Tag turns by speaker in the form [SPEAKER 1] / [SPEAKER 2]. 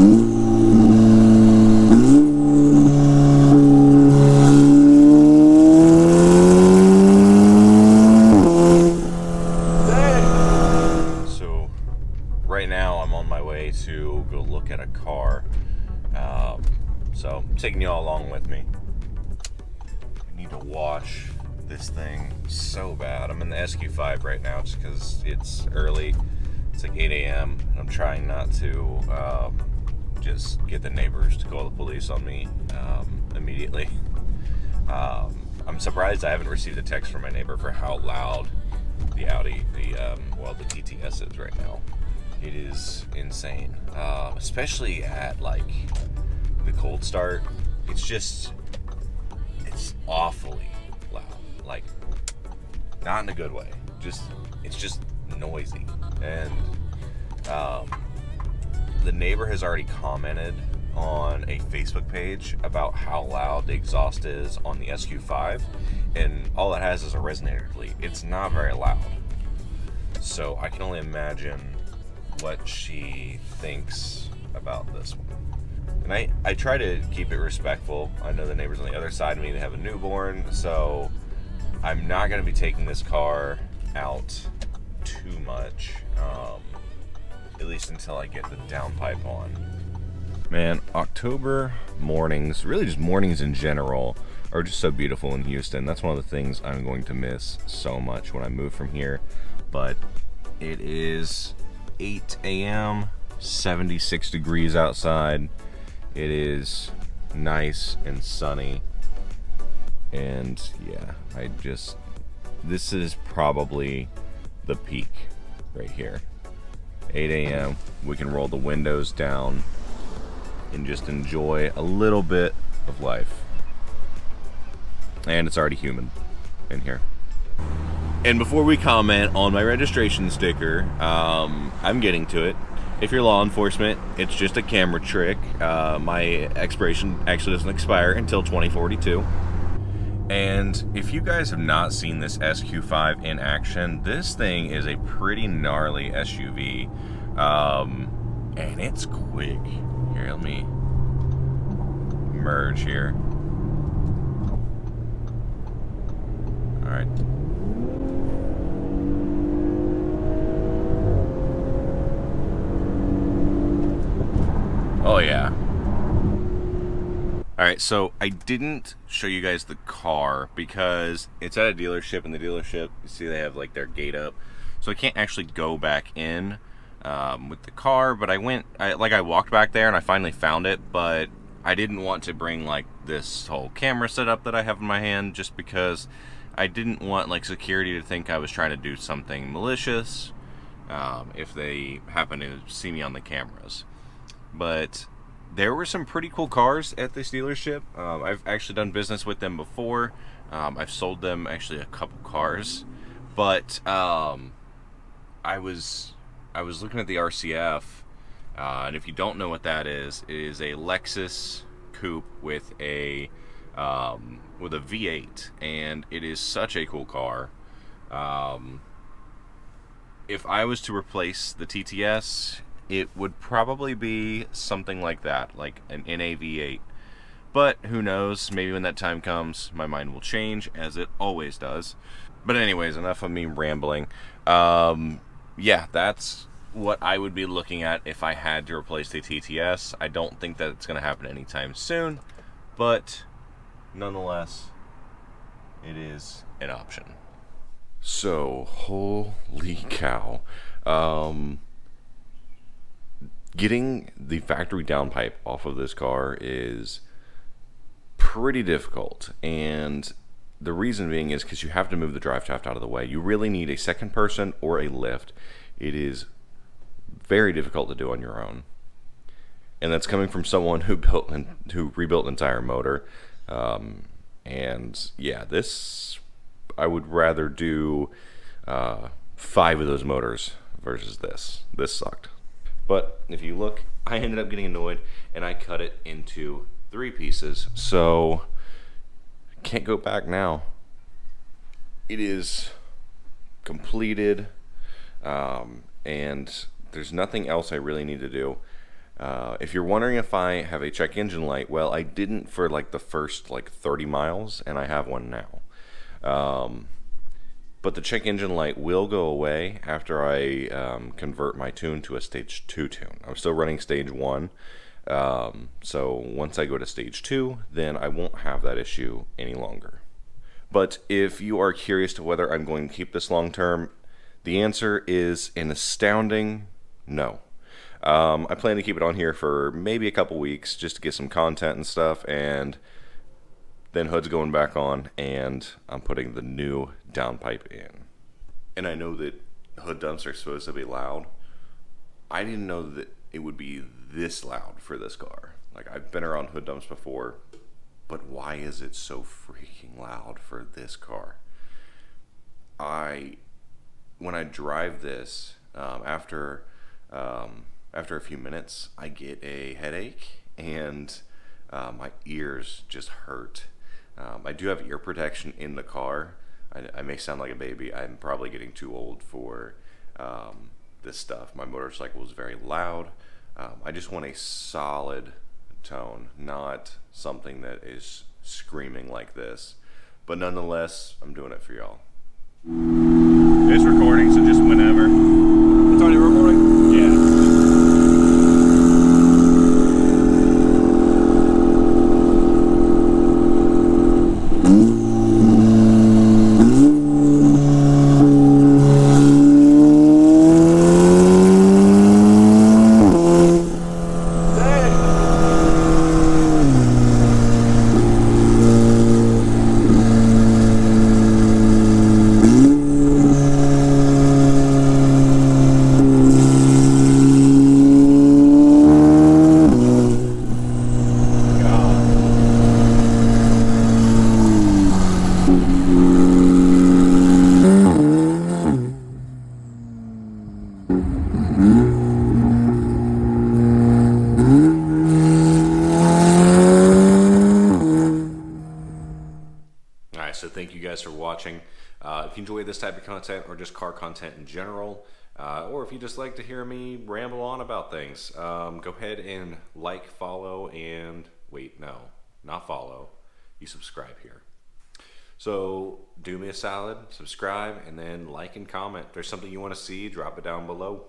[SPEAKER 1] So right now I'm on my way to go look at a car. So I'm taking you all along with me. I need to wash this thing so bad. I'm in the SQ5 right now just because it's early. It's like 8 a.m. I'm trying not to just get the neighbors to call the police on me immediately. I'm surprised I haven't received a text from my neighbor for how loud the Audi, the TTS is right now. It is insane, especially at like the cold start. It's awfully loud, like not in a good way. It's just noisy, and the neighbor has already commented on a Facebook page about how loud the exhaust is on the SQ5, and all it has is a resonator delete. It's not very loud, so I can only imagine what she thinks about this one. And I try to keep it respectful. I know the neighbors on the other side of me, they have a newborn, so I'm not going to be taking this car out too much, at least until I get the downpipe on. Man, October mornings, really just mornings in general, are just so beautiful in Houston. That's one of the things I'm going to miss so much when I move from here. But it is 8 a.m., 76 degrees outside. It is nice and sunny. And yeah, this is probably the peak right here. 8 a.m., we can roll the windows down and just enjoy a little bit of life. And it's already humid in here. And before we comment on my registration sticker, I'm getting to it. If you're law enforcement, it's just a camera trick. My expiration actually doesn't expire until 2042. And if you guys have not seen this SQ5 in action, this thing is a pretty gnarly SUV. And it's quick. Here, let me merge here. All right. Oh yeah. All right, so I didn't show you guys the car because it's at a dealership, and the dealership, you see they have like their gate up, so I can't actually go back in with the car. But I walked back there and I finally found it, but I didn't want to bring like this whole camera setup that I have in my hand, just because I didn't want like security to think I was trying to do something malicious if they happen to see me on the cameras. But there were some pretty cool cars at this dealership. I've actually done business with them before. I've sold them actually a couple cars, but I was looking at the RCF, and if you don't know what that is, it is a Lexus coupe with a V8, and it is such a cool car. If I was to replace the TTS, it would probably be something like that, like an NAV8. But who knows, maybe when that time comes, my mind will change, as it always does. But anyways, enough of me rambling. Yeah, that's what I would be looking at if I had to replace the TTS. I don't think that it's going to happen anytime soon, but nonetheless, it is an option. So, holy cow. Getting the factory downpipe off of this car is pretty difficult, and the reason being is because you have to move the drive shaft out of the way. You really need a second person or a lift. It is very difficult to do on your own, and that's coming from someone who rebuilt an entire motor. And yeah, this, I would rather do 5 of those motors versus this. This sucked. But if you look, I ended up getting annoyed and I cut it into 3 pieces. So can't go back now. It is completed, and there's nothing else I really need to do. If you're wondering if I have a check engine light, well, I didn't for like the first like 30 miles, and I have one now. But the check engine light will go away after I convert my tune to a stage 2 tune. I'm still running stage 1. So once I go to stage 2, then I won't have that issue any longer. But if you are curious to whether I'm going to keep this long term, the answer is an astounding no. I plan to keep it on here for maybe a couple weeks just to get some content and stuff, and then hood's going back on, and I'm putting the new downpipe in. And I know that hood dumps are supposed to be loud. I didn't know that it would be this loud for this car. Like, I've been around hood dumps before, but why is it so freaking loud for this car? When I drive this, after a few minutes, I get a headache, and my ears just hurt. I do have ear protection in the car. I may sound like a baby. I'm probably getting too old for this stuff. My motorcycle is very loud. I just want a solid tone, not something that is screaming like this. But nonetheless, I'm doing it for y'all.
[SPEAKER 2] It's recording, so just whenever.
[SPEAKER 1] It's already recording?
[SPEAKER 2] Yeah.
[SPEAKER 1] Alright, so thank you guys for watching. If you enjoy this type of content or just car content in general, or if you just like to hear me ramble on about things, go ahead and like, follow, and wait, no, not follow. You subscribe here. So do me a solid, subscribe, and then like and comment. If there's something you want to see, drop it down below.